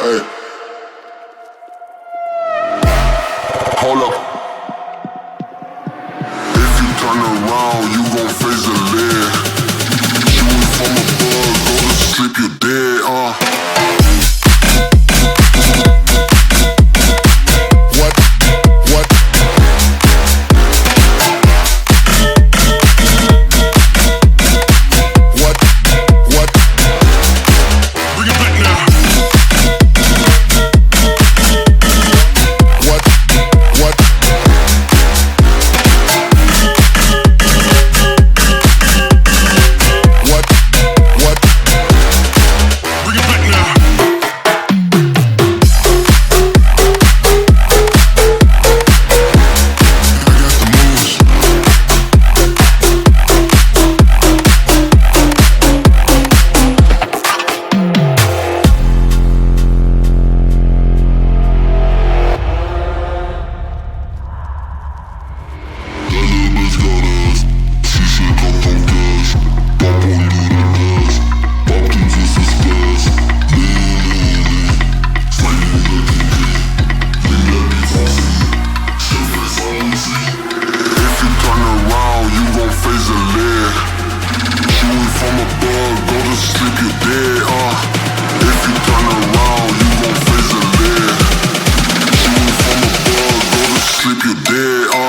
Hey, hold up. If you turn around, you gon' face the lead. Shooting from above, go to sleep, you're dead, What? What? What? What? Bring it back now. What? What? What? What? Bring it back now. Dead.